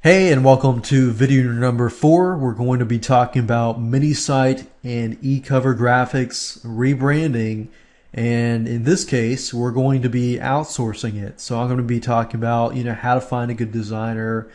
Hey, and welcome to video number 4. We're going to be talking about mini site and e-cover graphics rebranding, and in this case we're going to be outsourcing it. So I'm going to be talking about how to find a good designer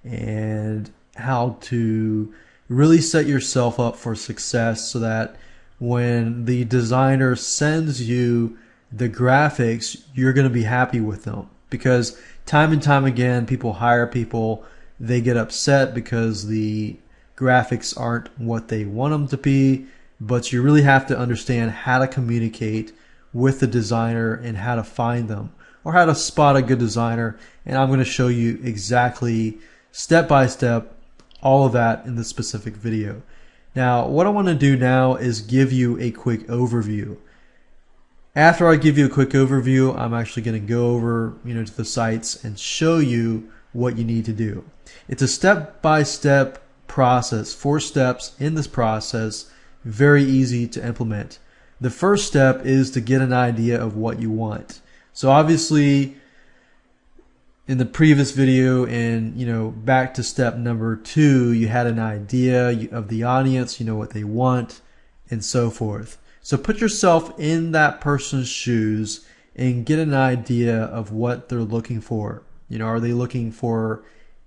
and how to really set yourself up for success so that when the designer sends you the graphics, you're going to be happy with them. Because time and time again, people hire people, they get upset because the graphics aren't what they want them to be, but you really have to understand how to communicate with the designer and how to find them or how to spot a good designer. And I'm going to show you exactly step by step all of that in this specific video. Now, what I want to do now is give you a quick overview. After I give you a quick overview, I'm actually going to go over to the sites and show you what you need to do. It's a step-by-step process, 4 steps in this process, very easy to implement. The first step is to get an idea of what you want. So obviously in the previous video and back to step number 2, you had an idea of the audience, what they want and so forth. So put yourself in that person's shoes and get an idea of what they're looking for. Are they looking for,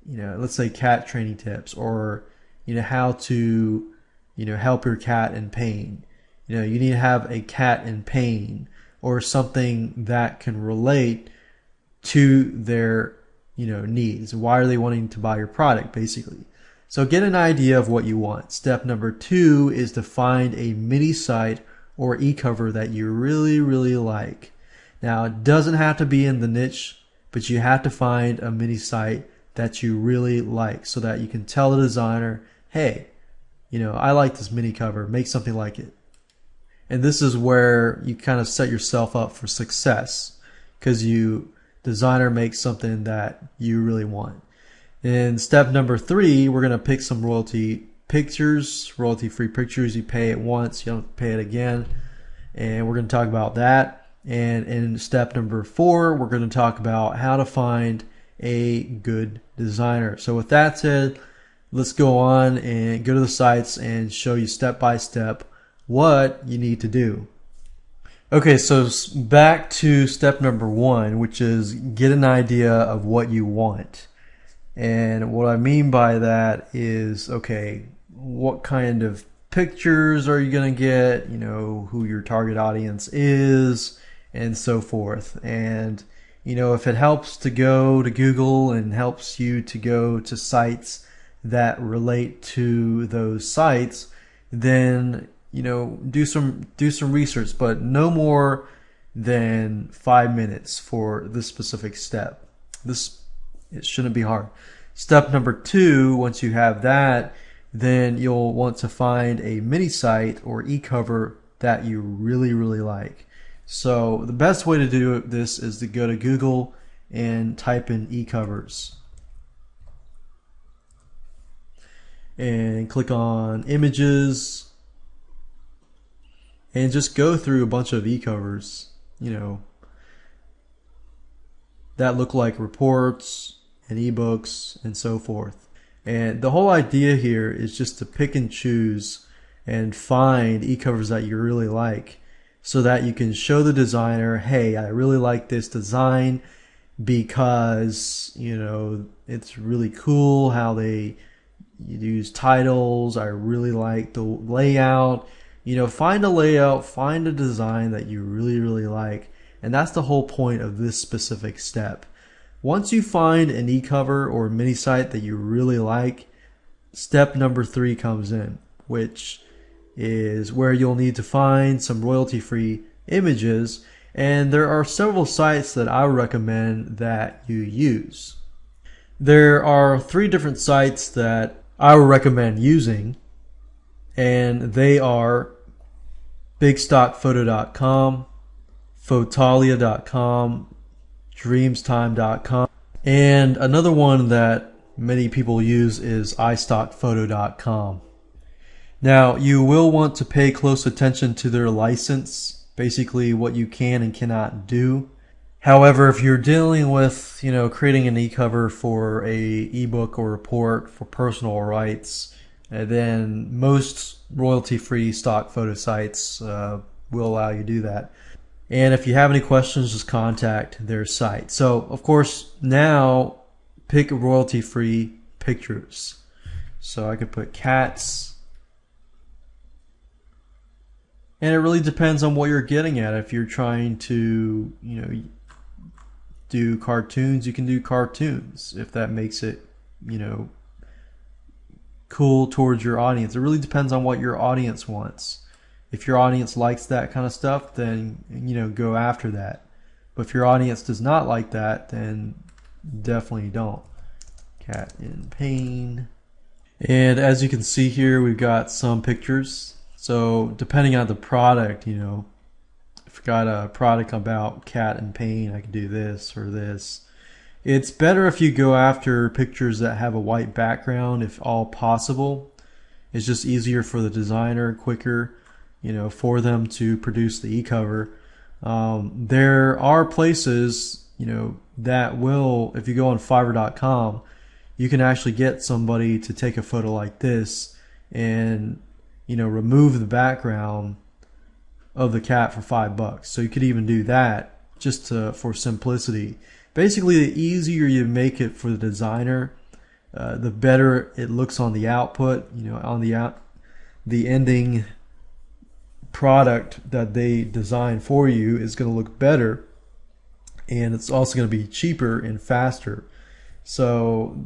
let's say cat training tips, or, how to, help your cat in pain. You need to have a cat in pain or something that can relate to their, needs. Why are they wanting to buy your product, basically? So get an idea of what you want. Step number 2 is to find a mini site or e-cover that you really, really like. Now, it doesn't have to be in the niche, but you have to find a mini site that you really like so that you can tell the designer, hey, I like this mini cover, make something like it. And this is where you kind of set yourself up for success, because designer makes something that you really want. In step number 3, we're going to pick some royalty pictures, royalty-free pictures. You pay it once, you don't pay it again. And we're going to talk about that. And in step number 4, we're going to talk about how to find a good designer. So with that said, let's go on and go to the sites and show you step by step what you need to do. Okay, so back to step number 1, which is get an idea of what you want. And what I mean by that is, okay, what kind of pictures are you going to get, who your target audience is, and so forth. And if it helps to go to Google and helps you to go to sites that relate to those sites, then do some research, but no more than 5 minutes for this specific step. It shouldn't be hard. Step number 2, once you have that, then you'll want to find a mini site or e-cover that you really, really like. So the best way to do this is to go to Google and type in e-covers and click on images and just go through a bunch of e-covers that look like reports and ebooks and so forth. And the whole idea here is just to pick and choose and find e-covers that you really like, so that you can show the designer, hey, I really like this design because, it's really cool how they use titles. I really like the layout. Find a layout, find a design that you really, really like. And that's the whole point of this specific step. Once you find an e-cover or mini site that you really like, step number 3 comes in, which is where you'll need to find some royalty-free images, and there are several sites that I would recommend that you use. There are 3 different sites that I would recommend using, and they are bigstockphoto.com, photalia.com, dreamstime.com, and another one that many people use is istockphoto.com. Now, you will want to pay close attention to their license, basically what you can and cannot do, However, if you're dealing with, creating an e-cover for a ebook or report for personal rights, then most royalty-free stock photo sites will allow you to do that. And if you have any questions, just contact their site. So, of course, now pick royalty-free pictures. So I could put cats. And it really depends on what you're getting at. If you're trying to, do cartoons, you can do cartoons if that makes it, cool towards your audience. It really depends on what your audience wants. If your audience likes that kind of stuff, then, go after that. But if your audience does not like that, then definitely don't. Cat in pain. And as you can see here, we've got some pictures. So depending on the product, if I got a product about cat in pain, I can do this or this. It's better if you go after pictures that have a white background, if all possible. It's just easier for the designer, quicker, for them to produce the e-cover. There are places, that will, if you go on Fiverr.com, you can actually get somebody to take a photo like this and, remove the background of the cat for $5. So you could even do that just for simplicity. Basically, the easier you make it for the designer, the better it looks on the output. On the ending product that they design for you is going to look better, and it's also going to be cheaper and faster. So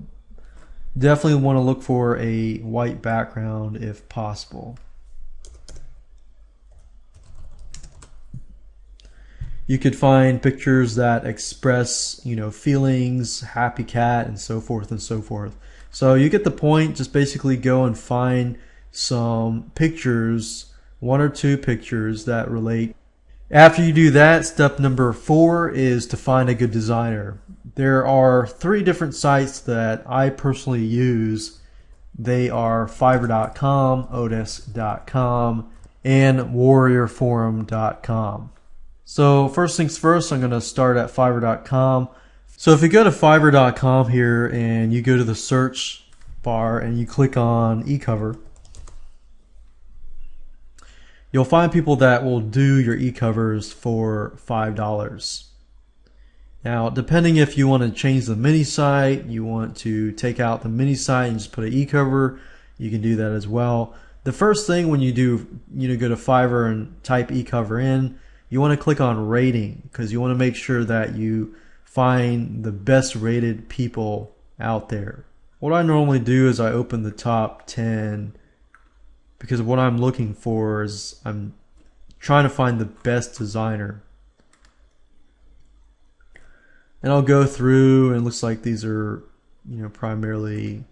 definitely want to look for a white background if possible. You could find pictures that express, feelings, happy cat, and so forth and so forth. So you get the point. Just basically go and find some pictures, 1 or 2 pictures that relate. After you do that, step number 4 is to find a good designer. There are 3 different sites that I personally use. They are Fiverr.com, Otis.com, and WarriorForum.com. So first things first, I'm going to start at Fiverr.com. So if you go to Fiverr.com here and you go to the search bar and you click on e-cover, you'll find people that will do your e-covers for $5. Now, depending if you want to change the mini site, you want to take out the mini site and just put an e-cover, you can do that as well. The first thing when you do, go to Fiverr and type e-cover in, you want to click on rating, because you want to make sure that you find the best rated people out there. What I normally do is I open the top 10, because what I'm looking for is I'm trying to find the best designer. And I'll go through, and it looks like these are, primarily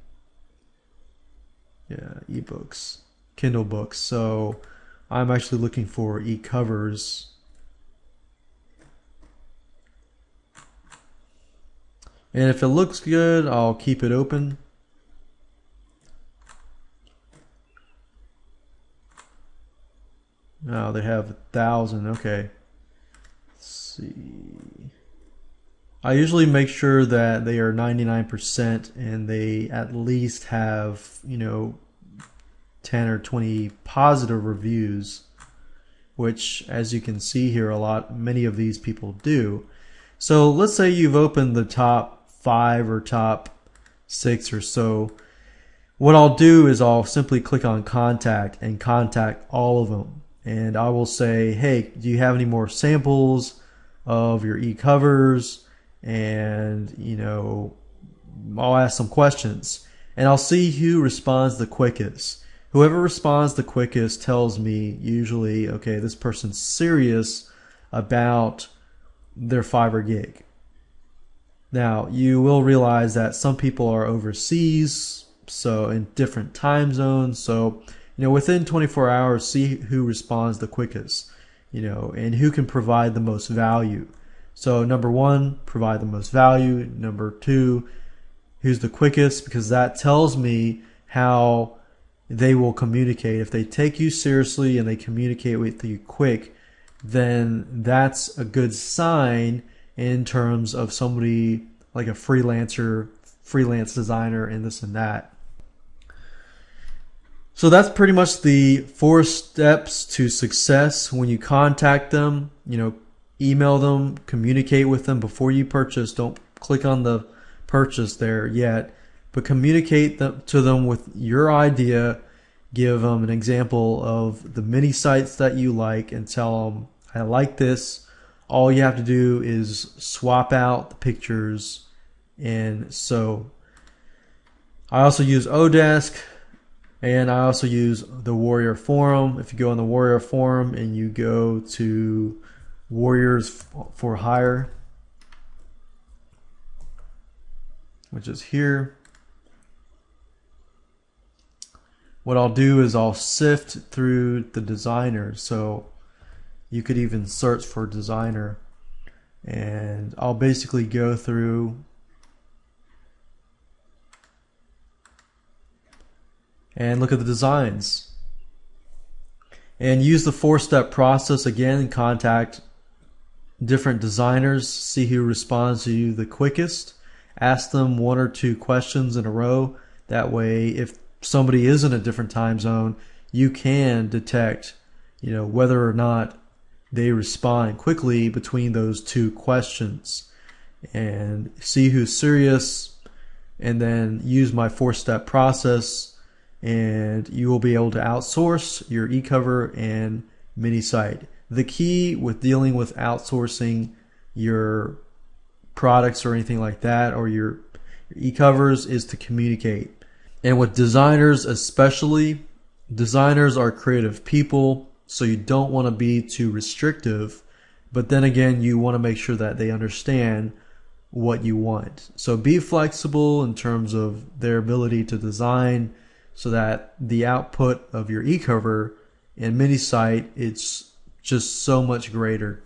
ebooks, Kindle books. So I'm actually looking for e-covers. And if it looks good, I'll keep it open. Oh, they have 1,000. Okay. Let's see. I usually make sure that they are 99% and they at least have, 10 or 20 positive reviews, which, as you can see here, many of these people do. So let's say you've opened the top 5 or top 6 or so. What I'll do is I'll simply click on contact and contact all of them. And I will say, hey, do you have any more samples of your e-covers? And, I'll ask some questions. And I'll see who responds the quickest. Whoever responds the quickest tells me usually, okay, this person's serious about their Fiverr gig. Now, you will realize that some people are overseas, so in different time zones. So, within 24 hours, see who responds the quickest, and who can provide the most value. So number 1, provide the most value. Number 2, who's the quickest, because that tells me how they will communicate. If they take you seriously and they communicate with you quick, then that's a good sign, in terms of somebody like a freelance designer, and this and that. So that's pretty much the 4 steps to success when you contact them. Email them, communicate with them before you purchase. Don't click on the purchase there yet, but communicate to them with your idea. Give them an example of the mini sites that you like and tell them, I like this. All you have to do is swap out the pictures. And so I also use Odesk, and I also use the Warrior Forum. If you go on the Warrior Forum and you go to Warriors for Hire, which is here, what I'll do is I'll sift through the designers. So you could even search for designer, and I'll basically go through and look at the designs and use the 4-step process again and contact different designers, see who responds to you the quickest, ask them 1 or 2 questions in a row. That way, if somebody is in a different time zone, you can detect whether or not they respond quickly between those 2 questions, and see who's serious, and then use my 4-step process, and you will be able to outsource your e-cover and mini site. The key with dealing with outsourcing your products or anything like that, or your e-covers, is to communicate. And with designers especially, designers are creative people, so you don't want to be too restrictive, but then again, you want to make sure that they understand what you want. So be flexible in terms of their ability to design, so that the output of your e-cover and mini site, it's just so much greater.